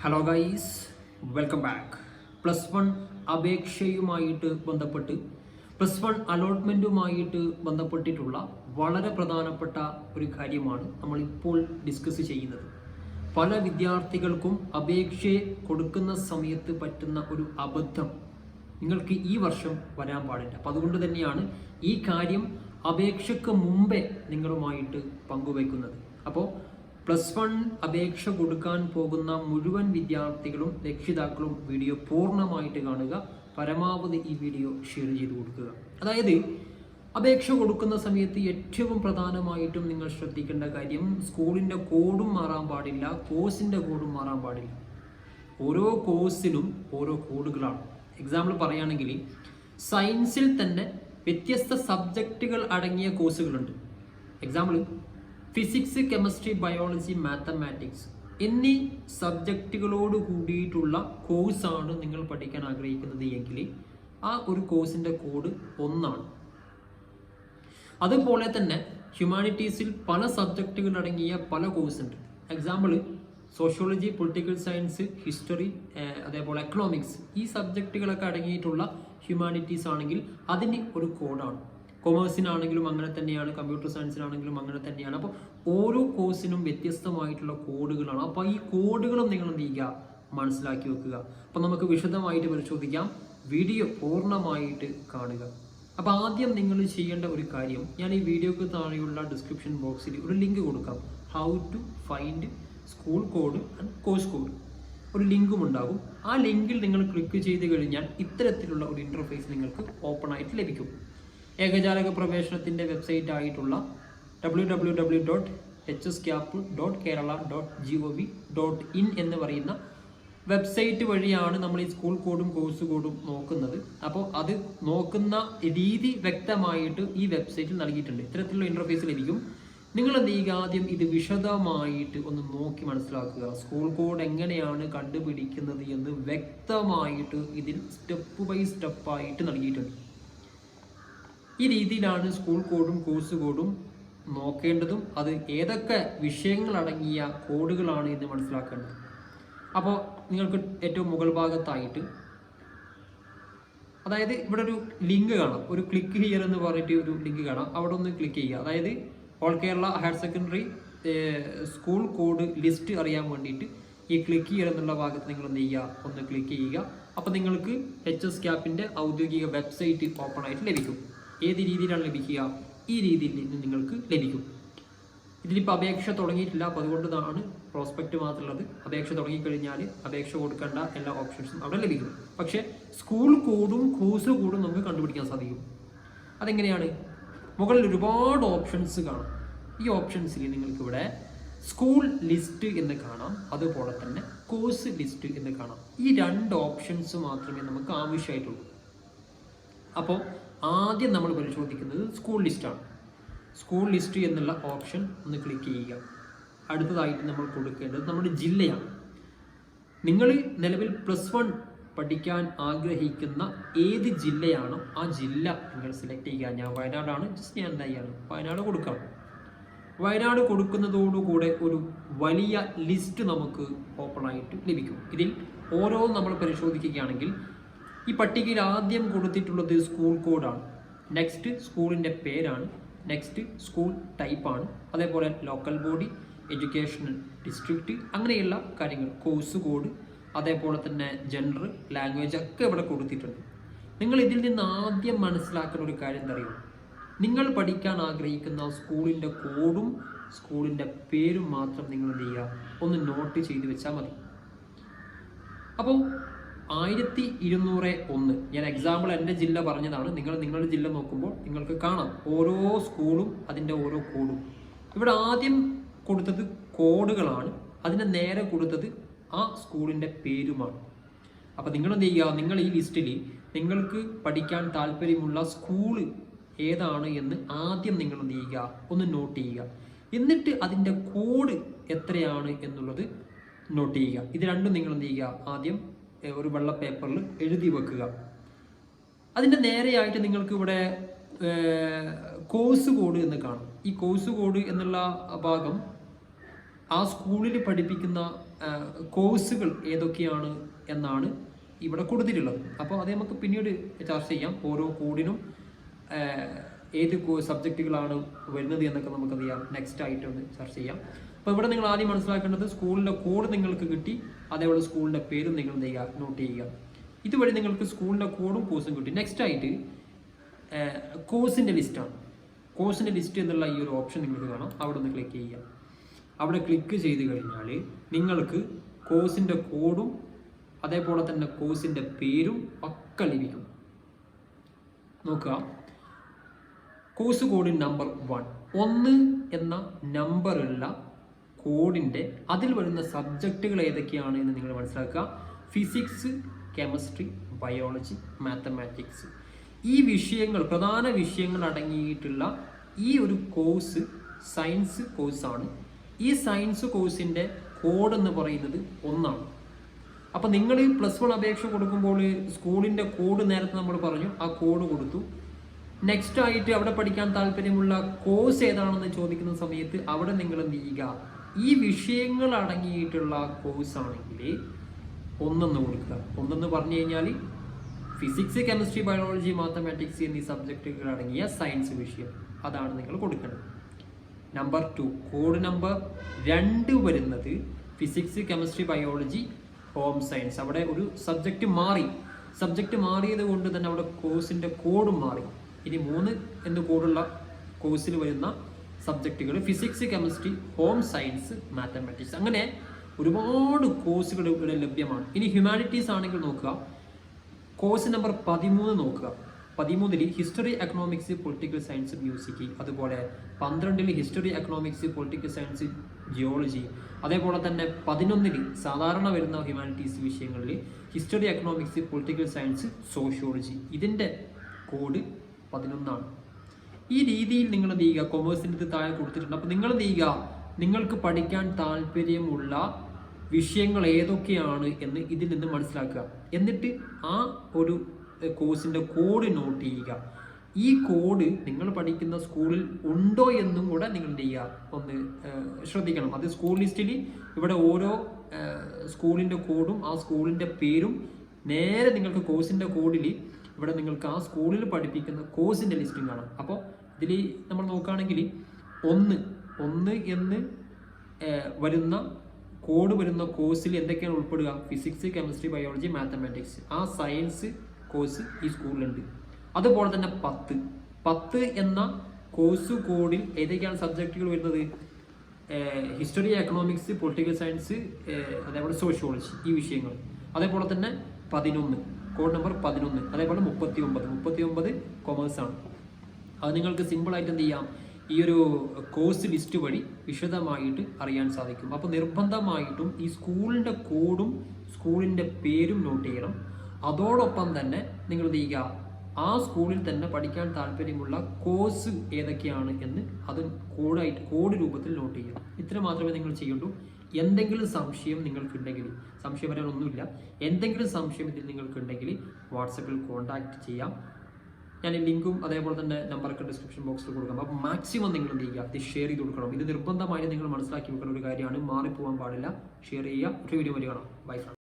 Hello guys, welcome back. +1 അപേക്ഷയുമായിട്ട് ബന്ധപ്പെട്ട് +1 അലോട്ട്മെൻറ്റുമായിട്ട് ബന്ധപ്പെട്ടിട്ടുള്ള വളരെ പ്രധാനപ്പെട്ട ഒരു കാര്യമാണ് നമ്മളിപ്പോൾ ഡിസ്കസ് ചെയ്യുന്നത്. പല വിദ്യാർത്ഥികൾക്കും അപേക്ഷ കൊടുക്കുന്ന സമയത്ത് പറ്റുന്ന ഒരു അബദ്ധം നിങ്ങൾക്ക് ഈ വർഷം വരാൻ പാടില്ല. അപ്പം അതുകൊണ്ട് തന്നെയാണ് ഈ കാര്യം അപേക്ഷയ്ക്ക് മുമ്പേ നിങ്ങളുമായിട്ട് പങ്കുവയ്ക്കുന്നത്. അപ്പോൾ +1 അപേക്ഷ കൊടുക്കാൻ പോകുന്ന മുഴുവൻ വിദ്യാർത്ഥികളും രക്ഷിതാക്കളും വീഡിയോ പൂർണ്ണമായിട്ട് കാണുക. പരമാവധി ഈ വീഡിയോ ഷെയർ ചെയ്ത് കൊടുക്കുക. അതായത് അപേക്ഷ കൊടുക്കുന്ന സമയത്ത് ഏറ്റവും പ്രധാനമായിട്ടും നിങ്ങൾ ശ്രദ്ധിക്കേണ്ട കാര്യം, സ്കൂളിൻ്റെ കോഡും മാറാൻ പാടില്ല, കോഴ്സിൻ്റെ കോഡും മാറാൻ പാടില്ല. ഓരോ കോഴ്സിനും ഓരോ കോഡുകളാണ്. എക്സാമ്പിൾ പറയുകയാണെങ്കിൽ സയൻസിൽ തന്നെ വ്യത്യസ്ത സബ്ജക്റ്റുകൾ അടങ്ങിയ കോഴ്സുകളുണ്ട്. Example physics, chemistry, biology, mathematics എന്നീ സബ്ജക്റ്റുകളോട് കൂടിയിട്ടുള്ള കോഴ്സാണ് നിങ്ങൾ പഠിക്കാൻ ആഗ്രഹിക്കുന്നത് എങ്കിൽ ആ ഒരു കോഴ്സിൻ്റെ കോഡ് 1 ആണ്. അതുപോലെ തന്നെ ഹ്യൂമാനിറ്റീസിൽ പല സബ്ജക്റ്റുകൾ അടങ്ങിയ പല കോഴ്സ് ഉണ്ട്. Example sociology, political science, history, അതേപോലെ എക്കണോമിക്സ് ഈ സബ്ജക്റ്റുകളൊക്കെ അടങ്ങിയിട്ടുള്ള ഹ്യൂമാനിറ്റീസ് ആണെങ്കിൽ അതിന് ഒരു കോഡാണ്. കൊമേഴ്സിനാണെങ്കിലും അങ്ങനെ തന്നെയാണ്, കമ്പ്യൂട്ടർ സയൻസിനാണെങ്കിലും അങ്ങനെ തന്നെയാണ്. അപ്പോൾ ഓരോ കോഴ്സിനും വ്യത്യസ്തമായിട്ടുള്ള കോഡുകളാണ്. അപ്പോൾ ഈ കോഡുകളും നിങ്ങൾ എന്ത് ചെയ്യുക, മനസ്സിലാക്കി വെക്കുക. അപ്പോൾ നമുക്ക് വിശദമായിട്ട് പരിശോധിക്കാം. വീഡിയോ പൂർണ്ണമായിട്ട് കാണുക. അപ്പോൾ ആദ്യം നിങ്ങൾ ചെയ്യേണ്ട ഒരു കാര്യം, ഞാൻ ഈ വീഡിയോക്ക് താഴെയുള്ള ഡിസ്ക്രിപ്ഷൻ ബോക്സിൽ ഒരു ലിങ്ക് കൊടുക്കാം. How to find school code and course code ഒരു ലിങ്കും ഉണ്ടാകും. ആ ലിങ്കിൽ നിങ്ങൾ ക്ലിക്ക് ചെയ്ത് കഴിഞ്ഞാൽ ഇത്തരത്തിലുള്ള ഒരു ഇൻ്റർഫേസ് നിങ്ങൾക്ക് ഓപ്പൺ ആയിട്ട് ലഭിക്കും. ഏകജാലക പ്രവേശനത്തിൻ്റെ വെബ്സൈറ്റ് ആയിട്ടുള്ള www.hscap.kerala.gov.in എന്ന് പറയുന്ന വെബ്സൈറ്റ് വഴിയാണ് നമ്മൾ ഈ സ്കൂൾ കോഡും കോഴ്സ് കോഡും നോക്കുന്നത്. അപ്പോൾ അത് നോക്കുന്ന രീതി വ്യക്തമായിട്ട് ഈ വെബ്സൈറ്റിൽ നൽകിയിട്ടുണ്ട്. ഇത്തരത്തിലുള്ള ഇൻ്റർഫേസ് ലഭിക്കും. നിങ്ങൾ എന്ത് ചെയ്യുക, ആദ്യം ഇത് വിശദമായിട്ട് ഒന്ന് നോക്കി മനസ്സിലാക്കുക. സ്കൂൾ കോഡ് എങ്ങനെയാണ് കണ്ടുപിടിക്കുന്നത് എന്ന് വ്യക്തമായിട്ട് ഇതിൽ സ്റ്റെപ്പ് ബൈ സ്റ്റെപ്പായിട്ട് നൽകിയിട്ടുണ്ട്. ഈ രീതിയിലാണ് സ്കൂൾ കോഡും കോഴ്സ് കോഡും നോക്കേണ്ടതും അത് ഏതൊക്കെ വിഷയങ്ങളടങ്ങിയ കോഡുകളാണ് എന്ന് മനസ്സിലാക്കേണ്ടത്. അപ്പോൾ നിങ്ങൾക്ക് ഏറ്റവും മുകൾ ഭാഗത്തായിട്ട്, അതായത് ഇവിടെ ഒരു ലിങ്ക് കാണാം, ഒരു ക്ലിക്ക് ഹിയർ എന്ന് പറഞ്ഞിട്ട് ഒരു ലിങ്ക് കാണാം. അവിടെ ഒന്ന് ക്ലിക്ക് ചെയ്യുക. അതായത് all Kerala higher secondary school code list അറിയാൻ വേണ്ടിയിട്ട് ഈ ക്ലിക്ക് ഹിയർ എന്നുള്ള ഭാഗത്ത് നിങ്ങൾ എന്ത് ചെയ്യുക, ഒന്ന് ക്ലിക്ക് ചെയ്യുക. അപ്പോൾ നിങ്ങൾക്ക് HSCAP-ന്റെ ഔദ്യോഗിക വെബ്സൈറ്റ് ഓപ്പൺ ആയിട്ട് ലഭിക്കും. ഏത് രീതിയിലാണ് ലഭിക്കുക, ഈ രീതിയിൽ നിന്ന് നിങ്ങൾക്ക് ലഭിക്കും. ഇതിലിപ്പോൾ അപേക്ഷ തുടങ്ങിയിട്ടില്ല, അപ്പോൾ അതുകൊണ്ടാണ് പ്രോസ്പെക്റ്റ് മാത്രമുള്ളത്. അപേക്ഷ തുടങ്ങിക്കഴിഞ്ഞാൽ അപേക്ഷ കൊടുക്കേണ്ട എല്ലാ ഓപ്ഷൻസും അവിടെ ലഭിക്കും. പക്ഷേ സ്കൂൾ കോഡും കോഴ്സ് കോഡും നമുക്ക് കണ്ടുപിടിക്കാൻ സാധിക്കും. അതെങ്ങനെയാണ്? മുകളിൽ ഒരുപാട് ഓപ്ഷൻസ് കാണാം. ഈ ഓപ്ഷൻസിൽ നിങ്ങൾക്കിവിടെ സ്കൂൾ ലിസ്റ്റ് എന്ന് കാണാം, അതുപോലെ തന്നെ കോഴ്സ് ലിസ്റ്റ് എന്ന് കാണാം. ഈ 2 ഓപ്ഷൻസ് മാത്രമേ നമുക്ക് ആവശ്യമായിട്ടുള്ളൂ. അപ്പോൾ ആദ്യം നമ്മൾ പരിശോധിക്കുന്നത് സ്കൂൾ ലിസ്റ്റാണ്. സ്കൂൾ ലിസ്റ്റ് എന്നുള്ള ഓപ്ഷൻ ഒന്ന് ക്ലിക്ക് ചെയ്യുക. അടുത്തതായിട്ട് നമ്മൾ കൊടുക്കേണ്ടത് നമ്മുടെ ജില്ലയാണ്. നിങ്ങൾ നിലവിൽ +1 പഠിക്കാൻ ആഗ്രഹിക്കുന്ന ഏത് ജില്ലയാണോ ആ ജില്ല നിങ്ങൾ സെലക്ട് ചെയ്യുക. ഞാൻ വയനാടാണ്, ജസ്റ്റ് ഞാൻ എന്താ ചെയ്യാണ്, വയനാട് കൊടുക്കാം. വയനാട് കൊടുക്കുന്നതോടുകൂടെ ഒരു വലിയ ലിസ്റ്റ് നമുക്ക് ഓപ്പൺ ആയിട്ട് ലഭിക്കും. ഇതിൽ ഓരോ നമ്മൾ പരിശോധിക്കുകയാണെങ്കിൽ ഈ പട്ടികയിൽ ആദ്യം കൊടുത്തിട്ടുള്ളത് സ്കൂൾ കോഡാണ്, നെക്സ്റ്റ് സ്കൂളിൻ്റെ പേരാണ്, നെക്സ്റ്റ് സ്കൂൾ ടൈപ്പാണ്, അതേപോലെ ലോക്കൽ ബോഡി, എഡ്യൂക്കേഷണൽ ഡിസ്ട്രിക്റ്റ്, അങ്ങനെയുള്ള കാര്യങ്ങൾ, കോഴ്സ് കോഡ്, അതേപോലെ തന്നെ ജെൻഡർ, ലാംഗ്വേജ് ഒക്കെ ഇവിടെ കൊടുത്തിട്ടുണ്ട്. നിങ്ങൾ ഇതിൽ നിന്ന് ആദ്യം മനസ്സിലാക്കുന്ന ഒരു കാര്യം എന്താ അറിയുമോ, നിങ്ങൾ പഠിക്കാൻ ആഗ്രഹിക്കുന്ന സ്കൂളിൻ്റെ കോഡും സ്കൂളിൻ്റെ പേരും മാത്രം നിങ്ങൾ എന്ത് ചെയ്യുക, ഒന്ന് നോട്ട് ചെയ്ത് വെച്ചാൽ മതി. അപ്പോൾ 1201, ഞാൻ എക്സാമ്പിൾ എൻ്റെ ജില്ല പറഞ്ഞതാണ്. നിങ്ങൾ നിങ്ങളുടെ ജില്ല നോക്കുമ്പോൾ നിങ്ങൾക്ക് കാണാം ഓരോ സ്കൂളും അതിൻ്റെ ഓരോ കോഡും. ഇവിടെ ആദ്യം കൊടുത്തത് കോഡുകളാണ്, അതിന് നേരെ കൊടുത്തത് ആ സ്കൂളിൻ്റെ പേരുമാണ്. അപ്പോൾ നിങ്ങൾ എന്ത് ചെയ്യുക, നിങ്ങൾ ഈ ലിസ്റ്റിൽ നിങ്ങൾക്ക് പഠിക്കാൻ താല്പര്യമുള്ള സ്കൂള് ഏതാണ് എന്ന് ആദ്യം നിങ്ങൾ എന്ത് ചെയ്യുക, ഒന്ന് നോട്ട് ചെയ്യുക. എന്നിട്ട് അതിൻ്റെ കോഡ് എത്രയാണ് എന്നുള്ളത് നോട്ട് ചെയ്യുക. ഇത് രണ്ടും നിങ്ങൾ എന്ത് ചെയ്യുക, ആദ്യം ഒരു വെള്ള പേപ്പറിൽ എഴുതി വെക്കുക. അതിൻ്റെ നേരെയായിട്ട് നിങ്ങൾക്ക് ഇവിടെ കോഴ്സ് കോഡ് എന്ന് കാണും. ഈ കോഴ്സ് കോഡ് എന്നുള്ള ഭാഗം ആ സ്കൂളിൽ പഠിപ്പിക്കുന്ന കോഴ്സുകൾ ഏതൊക്കെയാണ് എന്നാണ് ഇവിടെ കൊടുത്തിട്ടുള്ളത്. അപ്പോൾ അത് നമുക്ക് പിന്നീട് ചർച്ച ചെയ്യാം. ഓരോ കോഡിനും ഏത് സബ്ജക്റ്റുകളാണ് വരുന്നത് എന്നൊക്കെ നമുക്കത് ചെയ്യാം, നെക്സ്റ്റ് ആയിട്ടൊന്ന് ചർച്ച ചെയ്യാം. അപ്പോൾ ഇവിടെ നിങ്ങൾ ആദ്യം മനസ്സിലാക്കേണ്ടത് സ്കൂളിൻ്റെ കോഡ് നിങ്ങൾക്ക് കിട്ടി, അതേപോലെ സ്കൂളിൻ്റെ പേരും നിങ്ങൾ എന്ത് ചെയ്യുക, നോട്ട് ചെയ്യുക. ഇതുവഴി നിങ്ങൾക്ക് സ്കൂളിൻ്റെ കോഡും കോഴ്സും കിട്ടി. നെക്സ്റ്റ് ആയിട്ട് കോഴ്സിൻ്റെ ലിസ്റ്റാണ്. കോഴ്സിൻ്റെ ലിസ്റ്റ് എന്നുള്ള ഈ ഒരു ഓപ്ഷൻ നിങ്ങൾക്ക് കാണാം, അവിടെ ഒന്ന് ക്ലിക്ക് ചെയ്യുക. അവിടെ ക്ലിക്ക് ചെയ്ത് കഴിഞ്ഞാൽ നിങ്ങൾക്ക് കോഴ്സിൻ്റെ കോഡും അതേപോലെ തന്നെ കോഴ്സിൻ്റെ പേരും ഒക്കെ ലഭിക്കും. നോക്കുക, കോഴ്സ് കോഡ് നമ്പർ 1 എന്ന നമ്പറുള്ള കോഡിൻ്റെ അതിൽ വരുന്ന സബ്ജക്റ്റുകൾ ഏതൊക്കെയാണ് എന്ന് നിങ്ങൾ മനസ്സിലാക്കുക. ഫിസിക്സ്, കെമിസ്ട്രി, ബയോളജി, മാത്തമാറ്റിക്സ്, ഈ വിഷയങ്ങൾ, പ്രധാന വിഷയങ്ങൾ അടങ്ങിയിട്ടുള്ള ഈ ഒരു കോഴ്സ് സയൻസ് കോഴ്സാണ്. ഈ സയൻസ് കോഴ്സിൻ്റെ കോഡ് എന്ന് പറയുന്നത് 1 ആണ്. അപ്പം നിങ്ങൾ +1 അപേക്ഷ കൊടുക്കുമ്പോൾ സ്കൂളിൻ്റെ കോഡ് നേരത്തെ നമ്മൾ പറഞ്ഞു, ആ കോഡ് കൊടുത്തു. നെക്സ്റ്റ് ആയിട്ട് അവിടെ പഠിക്കാൻ താല്പര്യമുള്ള കോഴ്സ് ഏതാണെന്ന് ചോദിക്കുന്ന സമയത്ത് അവിടെ നിങ്ങൾ എന്ത് ചെയ്യുക, ഈ വിഷയങ്ങൾ അടങ്ങിയിട്ടുള്ള കോഴ്സ് ആണെങ്കിൽ 1 കൊടുക്കുക. 1 പറഞ്ഞു കഴിഞ്ഞാൽ ഫിസിക്സ്, കെമിസ്ട്രി, ബയോളജി, മാത്തമാറ്റിക്സ് എന്നീ സബ്ജക്റ്റുകൾ അടങ്ങിയ സയൻസ് വിഷയം, അതാണ് നിങ്ങൾ കൊടുക്കേണ്ടത്. നമ്പർ 2 കോഡ് നമ്പർ 2 വരുന്നത് physics, chemistry, biology, home science. അവിടെ ഒരു സബ്ജക്റ്റ് മാറിയത് കൊണ്ട് തന്നെ അവിടെ കോഴ്സിൻ്റെ കോഡും മാറി. ഇനി 3 എന്ന് കോഡുള്ള കോഴ്സിൽ വരുന്ന സബ്ജക്റ്റുകൾ physics, chemistry, home science, mathematics, അങ്ങനെ ഒരുപാട് കോഴ്സുകൾ ഇവിടെ ലഭ്യമാണ്. ഇനി ഹ്യൂമാനിറ്റീസ് ആണെങ്കിൽ നോക്കുക, കോഴ്സ് നമ്പർ 13 നോക്കുക. 13 history, economics, political science, music. അതുപോലെ 12 history, economics, political science, geology. അതേപോലെ തന്നെ 11 സാധാരണ വരുന്ന ഹ്യൂമാനിറ്റീസ് വിഷയങ്ങളിൽ history, economics, political science, sociology. ഇതിൻ്റെ കോഡ് 11 ആണ്. ഈ രീതിയിൽ നിങ്ങൾ എന്ത് ചെയ്യുക, കൊമേഴ്സിൻ്റെ താഴെ കൊടുത്തിട്ടുണ്ട്. അപ്പോൾ നിങ്ങൾ എന്ത് ചെയ്യുക, നിങ്ങൾക്ക് പഠിക്കാൻ താല്പര്യമുള്ള വിഷയങ്ങൾ ഏതൊക്കെയാണ് എന്ന് ഇതിൽ നിന്ന് മനസ്സിലാക്കുക. എന്നിട്ട് ആ ഒരു കോഴ്സിൻ്റെ കോഡ് നോട്ട് ചെയ്യുക. ഈ കോഡ് നിങ്ങൾ പഠിക്കുന്ന സ്കൂളിൽ ഉണ്ടോ എന്നും കൂടെ നിങ്ങൾ എന്ത് ചെയ്യുക, ഒന്ന് ശ്രദ്ധിക്കണം. അത് സ്കൂൾ ലിസ്റ്റിൽ ഇവിടെ ഓരോ സ്കൂളിൻ്റെ കോഡും ആ സ്കൂളിൻ്റെ പേരും നേരെ നിങ്ങൾക്ക് കോഴ്സിൻ്റെ കോഡിൽ ഇവിടെ നിങ്ങൾക്ക് ആ സ്കൂളിൽ പഠിപ്പിക്കുന്ന കോഴ്സിൻ്റെ ലിസ്റ്റും കാണാം. അപ്പോൾ ഇതിൽ നമ്മൾ നോക്കുകയാണെങ്കിൽ 1 എന്ന് വരുന്ന കോഡ് വരുന്ന കോഴ്സിൽ എന്തൊക്കെയാണ് ഉൾപ്പെടുക, ഫിസിക്സ്, കെമിസ്ട്രി, ബയോളജി, മാത്തമാറ്റിക്സ്, ആ സയൻസ് കോഴ്സ് ഈ സ്കൂളിലുണ്ട്. അതുപോലെ തന്നെ 10 എന്ന കോഴ്സ് കോഡിൽ ഏതൊക്കെയാണ് സബ്ജക്റ്റുകൾ വരുന്നത്, ഹിസ്റ്ററി, എക്കണോമിക്സ്, പൊളിറ്റിക്കൽ സയൻസ്, അതേപോലെ സോഷ്യോളജി, ഈ വിഷയങ്ങൾ. അതേപോലെ തന്നെ 11 കോഡ് നമ്പർ 11, അതേപോലെ 39 കൊമേഴ്സാണ്. അത് നിങ്ങൾക്ക് സിമ്പിളായിട്ട് എന്ത് ചെയ്യാം, ഈ ഒരു കോഴ്സ് ലിസ്റ്റ് വഴി വിശദമായിട്ട് അറിയാൻ സാധിക്കും. അപ്പോൾ നിർബന്ധമായിട്ടും ഈ സ്കൂളിൻ്റെ കോഡും സ്കൂളിൻ്റെ പേരും നോട്ട് ചെയ്യണം. അതോടൊപ്പം തന്നെ നിങ്ങൾ എന്ത് ചെയ്യുക, ആ സ്കൂളിൽ തന്നെ പഠിക്കാൻ താല്പര്യമുള്ള കോഴ്സ് ഏതൊക്കെയാണ് എന്ന് അത് കോഡ് രൂപത്തിൽ നോട്ട് ചെയ്യുക. ഇത്ര മാത്രമേ നിങ്ങൾ ചെയ്യുള്ളൂ. എന്തെങ്കിലും സംശയം നിങ്ങൾക്കുണ്ടെങ്കിൽ, സംശയം വരാനൊന്നുമില്ല, എന്തെങ്കിലും സംശയം ഇതിൽ നിങ്ങൾക്കുണ്ടെങ്കിൽ വാട്സപ്പിൽ കോൺടാക്റ്റ് ചെയ്യാം. ഞാൻ ഈ ലിങ്കും അതേപോലെ തന്നെ നമ്പറൊക്കെ ഡിസ്ക്രിപ്ഷൻ ബോക്സിൽ കൊടുക്കാം. അപ്പോൾ മാക്സിമം നിങ്ങൾ എന്ത് ചെയ്യുക, ഇത് ഷെയർ ചെയ്ത് കൊടുക്കണം. ഇത് നിർബന്ധമായിട്ട് നിങ്ങൾ മനസ്സിലാക്കി വെക്കുന്ന ഒരു കാര്യമാണ്, മാറിപ്പോകാൻ പാടില്ല. ഷെയർ ചെയ്യുക. ഒരു വീഡിയോ വഴി കാണാം. Bye friends.